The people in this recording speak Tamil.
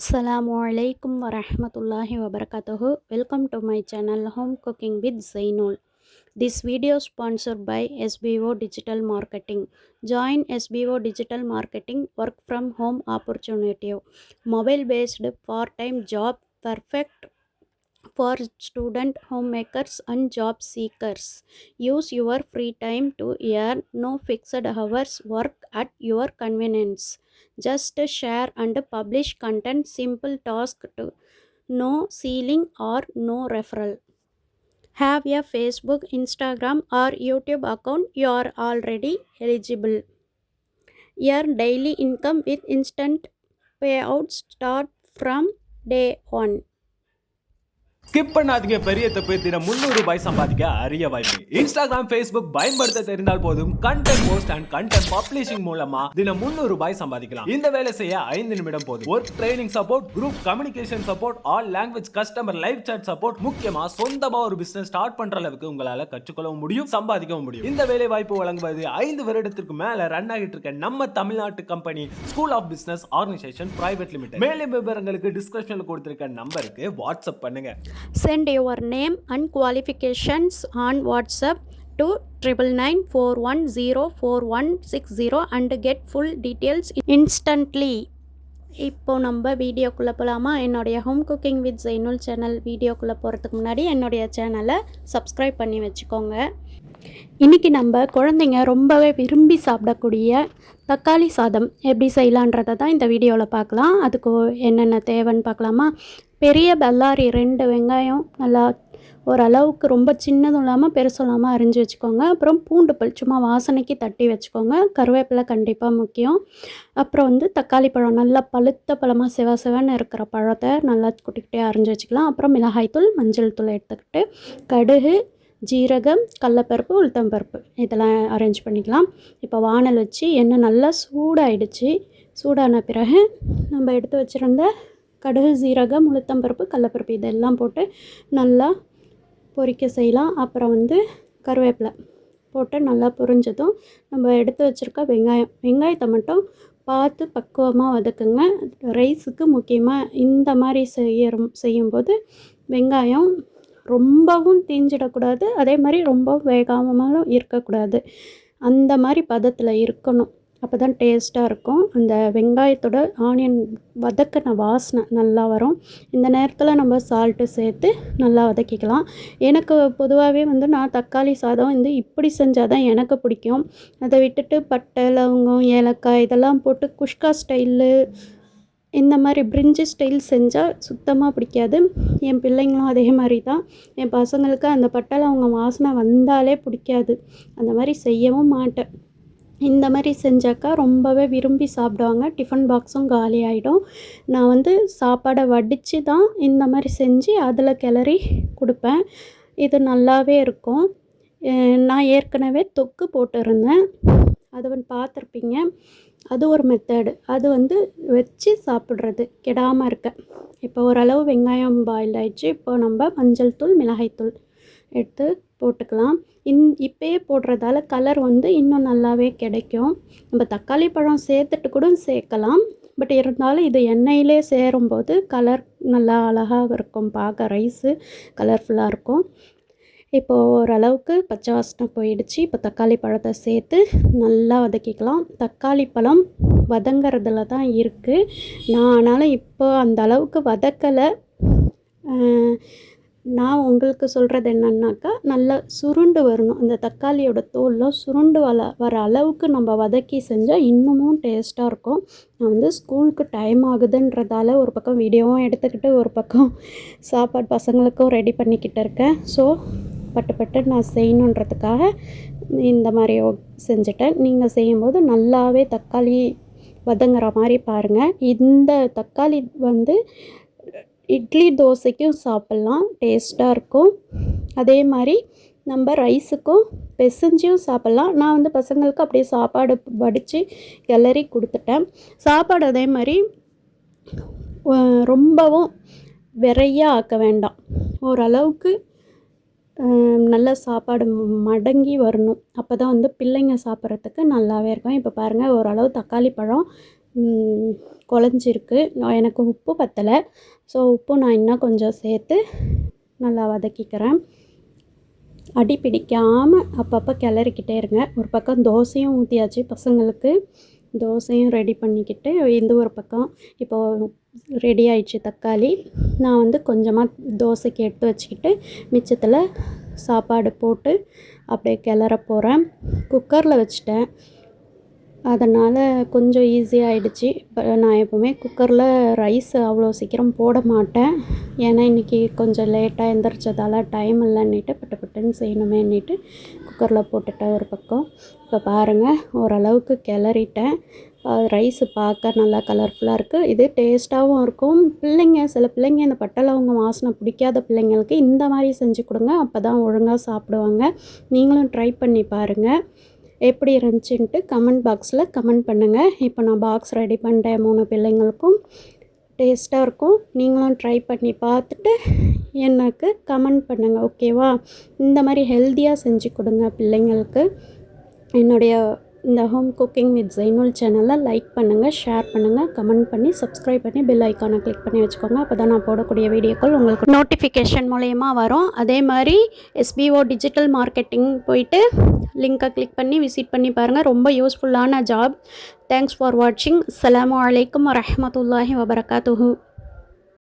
Assalamu alaikum warahmatullahi wabarakatuh. Welcome to my channel Home Cooking with Zainul. This video is sponsored by SBO Digital Marketing. Join SBO Digital Marketing work from home opportunity. Mobile based part-time job perfect for student homemakers and job seekers. Use your free time to earn no fixed hours, work at your convenience. Just share and publish content, simple task to no ceiling or no referral. Have a Facebook, Instagram or YouTube account, you are already eligible. Earn daily income with instant payouts, start from day 1. Skip பண்ணாதீங்க. பெரிய தப்பு. தினம் 300 ரூபாய் சம்பாதிக்க அரிய வாய்ப்பு. இன்ஸ்டாகிராம், ஃபேஸ்புக் பயன்படுத்த தெரிந்தால் போதும். Content post and content publishing மூலமா தினம் 300 ரூபாய் சம்பாதிக்கலாம். இந்த வேலை செய்ய 5 நிமிடம் போதும். Work training support, group communication support, all language customer live chat support, முக்கியமா சொந்தமா ஒரு பிசினஸ் ஸ்டார்ட் பண்ற அளவுக்கு உங்களால கற்றுக்கொள்ளவும் முடியும், சம்பாதிக்கவும் முடியும். இந்த வேலை வாய்ப்பு வழங்குவது 5 வருடத்திற்கு மேல ரன் ஆகிட்டு இருக்க நம்ம தமிழ்நாட்டு company school of business organisation private limited. மேலும் விவரங்களுக்கு டிஸ்கிரிப்ஷன்ல கொடுத்திருக்க நம்பருக்கு வாட்ஸ்அப் பண்ணுங்க. Send your name and qualifications on WhatsApp to 9994104160 and get full details instantly. இப்போ நம்ம வீடியோக்குள்ளே போகலாமா? என்னுடைய home cooking with Zainul channel வீடியோக்குள்ளே போகிறதுக்கு முன்னாடி என்னுடைய சேனலை சப்ஸ்கிரைப் பண்ணி வச்சுக்கோங்க. இன்றைக்கி நம்ம குழந்தைங்க ரொம்பவே விரும்பி சாப்பிடக்கூடிய தக்காளி சாதம் எப்படி செய்யலான்றதை தான் இந்த வீடியோவில் பார்க்கலாம். அதுக்கு என்னென்ன தேவைன்னு பார்க்கலாமா? பெரிய பல்லாரி 2 வெங்காயம் நல்லா ஓரளவுக்கு ரொம்ப சின்னதும் இல்லாமல் பெருசும் இல்லாமல் அரிஞ்சு வச்சுக்கோங்க. அப்புறம் பூண்டு பல் சும்மா வாசனைக்கு தட்டி வச்சுக்கோங்க. கருவேப்பிலை கண்டிப்பாக முக்கியம். அப்புறம் தக்காளி பழம் நல்லா பழுத்த பழமாக செவன்னு இருக்கிற பழத்தை நல்லா குட்டிக்கிட்டே அரிஞ்சு வச்சுக்கலாம். அப்புறம் மிளகாய்த்தூள், மஞ்சள் தூள் எடுத்துக்கிட்டு கடுகு, ஜீரகம், கடலப்பருப்பு, உளுத்தம்பருப்பு இதெல்லாம் அரேஞ்ச் பண்ணிக்கலாம். இப்போ வானல் வச்சு எண்ணெய் நல்லா சூடாயிடுச்சு. சூடான பிறகு நம்ம எடுத்து வச்சுருந்த கடுகு, ஜீரகம், உளுத்தம்பருப்பு, கடலப்பருப்பு இதெல்லாம் போட்டு நல்லா பொரிக்க செய்யலாம். அப்புறம் கருவேப்பிலை போட்டு நல்லா பொரிஞ்சதும் நம்ம எடுத்து வச்சுருக்க வெங்காயத்தை மட்டும் பார்த்து பக்குவமாக வதக்குங்க. ரைஸுக்கு முக்கியமாக இந்த மாதிரி செய்யும்போது வெங்காயம் ரொம்பவும் தீஞ்சிடக்கூடாது, அதே மாதிரி ரொம்ப வேகாமலும் இருக்கக்கூடாது. அந்த மாதிரி பதத்தில் இருக்கணும். அப்போ தான் டேஸ்ட்டாக இருக்கும். அந்த வெங்காயத்தோட ஆனியன் வதக்கின வாசனை நல்லா வரும். இந்த நேரத்தில் நம்ம சால்ட்டு சேர்த்து நல்லா வதக்கிக்கலாம். எனக்கு பொதுவாகவே நான் தக்காளி சாதம் இப்படி செஞ்சால் தான் எனக்கு பிடிக்கும். அதை விட்டுட்டு பட்டை, லவங்கம், ஏலக்காய் இதெல்லாம் போட்டு குஷ்கா ஸ்டைலு இந்த மாதிரி பிரிஞ்சி ஸ்டைல் செஞ்சால் சுத்தமாக பிடிக்காது. என் பிள்ளைங்களும் அதே மாதிரி தான். என் பசங்களுக்கு அந்த பட்டை லவங்கம் வாசனை வந்தாலே பிடிக்காது. அந்த மாதிரி செய்யவும் மாட்டேன். இந்த மாதிரி செஞ்சாக்கா ரொம்பவே விரும்பி சாப்பிடுவாங்க. டிஃபன் பாக்ஸும் காலி ஆகிடும். நான் சாப்பாடை வடித்து தான் இந்த மாதிரி செஞ்சு அதில் கிளறி கொடுப்பேன். இது நல்லாவே இருக்கும். நான் ஏற்கனவே தொக்கு போட்டிருந்தேன், அது பார்த்துருப்பீங்க. அது ஒரு மெத்தடு. அது வச்சு சாப்பிட்றது கெடாமல் இருக்க. இப்போ ஓரளவு வெங்காயம் பாயில் ஆயிடுச்சு. இப்போ நம்ம மஞ்சள் தூள், மிளகாய்த்தூள் எடுத்து போட்டுக்கலாம். இப்போயே போடுறதால கலர் இன்னும் நல்லாவே கிடைக்கும். நம்ம தக்காளி பழம் சேர்த்துட்டு கூட சேர்க்கலாம். பட் இருந்தாலும் இது எண்ணெயிலே சேரும்போது கலர் நல்லா அழகாக இருக்கும். பார்க்க ரைஸு கலர்ஃபுல்லாக இருக்கும். இப்போது ஓரளவுக்கு பச்சை வாசனை போயிடுச்சு. இப்போ தக்காளி பழத்தை சேர்த்து நல்லா வதக்கிக்கலாம். தக்காளி பழம் வதங்கிறதுல தான் இருக்குது. நான் ஆனாலும் இப்போ அந்த அளவுக்கு வதக்கலை. நான் உங்களுக்கு சொல்கிறது என்னன்னாக்கா, நல்லா சுருண்டு வரணும். அந்த தக்காளியோட தோல்லாம் சுருண்டு வர அளவுக்கு நம்ம வதக்கி செஞ்சால் இன்னமும் டேஸ்ட்டாக இருக்கும். நான் ஸ்கூலுக்கு டைம் ஆகுதுன்றதால ஒரு பக்கம் வீடியோவும் எடுத்துக்கிட்டு ஒரு பக்கம் சாப்பாடு பசங்களுக்கும் ரெடி பண்ணிக்கிட்டு இருக்கேன். ஸோ பட்டு நான் செய்யணுன்றதுக்காக இந்த மாதிரி செஞ்சுட்டேன். நீங்கள் செய்யும்போது நல்லாவே தக்காளி வதங்குற மாதிரி பாருங்கள். இந்த தக்காளி இட்லி, தோசைக்கும் சாப்பிட்லாம், டேஸ்ட்டாக இருக்கும். அதே மாதிரி நம்ம ரைஸுக்கும் பிசைஞ்சும் சாப்பிட்லாம். நான் பசங்களுக்கு அப்படியே சாப்பாடு வடித்து கிளறி கொடுத்துட்டேன். சாப்பாடு அதே மாதிரி ரொம்பவும் விரையாக ஆக்க வேண்டாம். ஓரளவுக்கு நல்லா சாப்பாடு மடங்கி வரணும். அப்போ தான் பிள்ளைங்க சாப்பிட்றதுக்கு நல்லாவே இருக்கும். இப்போ பாருங்கள், ஓரளவு தக்காளி பழம் குழஞ்சிருக்கு. எனக்கு உப்பு பத்தலை. ஸோ உப்பு நான் இன்னும் கொஞ்சம் சேர்த்து நல்லா வதக்கிக்கிறேன். அடி பிடிக்காமல் அப்பப்போ கிளறிக்கிட்டே இருங்க. ஒரு பக்கம் தோசையும் ஊற்றியாச்சு பசங்களுக்கு. தோசையும் ரெடி பண்ணிக்கிட்டு இந்த ஒரு பக்கம் இப்போது ரெடி ஆயிடுச்சு தக்காளி. நான் வந்து கொஞ்சமாக தோசைக்கு எடுத்து வச்சுக்கிட்டு மிச்சத்தில் சாப்பாடு போட்டு அப்படியே கிளற போகிறேன். குக்கரில் வச்சுட்டேன், அதனால் கொஞ்சம் ஈஸியாகிடுச்சு. இப்போ நான் எப்போவுமே குக்கரில் ரைஸ் அவ்வளோ சீக்கிரம் போட மாட்டேன். ஏன்னா இன்றைக்கி கொஞ்சம் லேட்டாக எந்திரிச்சதால் டைம் இல்லைன்னுட்டு பட்டுன்னு செய்யணுமேன்னுட்டு குக்கரில் போட்டுட்டேன் ஒரு பக்கம். இப்போ பாருங்கள், ஓரளவுக்கு கிளறிட்டேன். ரைஸு பார்க்க நல்லா கலர்ஃபுல்லாக இருக்குது. இது டேஸ்ட்டாகவும் இருக்கும். சில பிள்ளைங்க இந்த பட்டை லவங்கம் வாசனை பிடிக்காத பிள்ளைங்களுக்கு இந்த மாதிரி செஞ்சு கொடுங்க. அப்போ தான் ஒழுங்காக சாப்பிடுவாங்க. நீங்களும் ட்ரை பண்ணி பாருங்கள். எப்படி இருந்துச்சுன்ட்டு கமெண்ட் பாக்ஸில் கமெண்ட் பண்ணுங்கள். இப்போ நான் பாக்ஸ் ரெடி பண்ணிட்டேன் 3 பிள்ளைங்களுக்கும். டேஸ்ட்டாக இருக்கும். நீங்களும் ட்ரை பண்ணி பார்த்துட்டு எனக்கு கமெண்ட் பண்ணுங்கள், ஓகேவா? இந்த மாதிரி ஹெல்த்தியாக செஞ்சு கொடுங்க பிள்ளைங்களுக்கு. என்னுடைய இந்த ஹோம் குக்கிங் வித் ஜைனுல் சேனலை லைக் பண்ணுங்கள், ஷேர் பண்ணுங்கள், கமெண்ட் பண்ணி சப்ஸ்கிரைப் பண்ணி பெல் ஐக்கானை கிளிக் பண்ணி வச்சுக்கோங்க. அப்போ தான் நான் போடக்கூடிய வீடியோக்கள் உங்களுக்கு நோட்டிஃபிகேஷன் மூலயமா வரும். அதே மாதிரி SBO டிஜிட்டல் மார்க்கெட்டிங் போயிட்டு லிங்க்கை கிளிக் பண்ணி விசிட் பண்ணி பாருங்கள். ரொம்ப யூஸ்ஃபுல்லான ஜாப். தேங்க்ஸ் ஃபார் வாட்சிங். அஸ்ஸலாமு அலைக்கும் வரஹ்மத்துல்லாஹி வபரகாத்துஹு.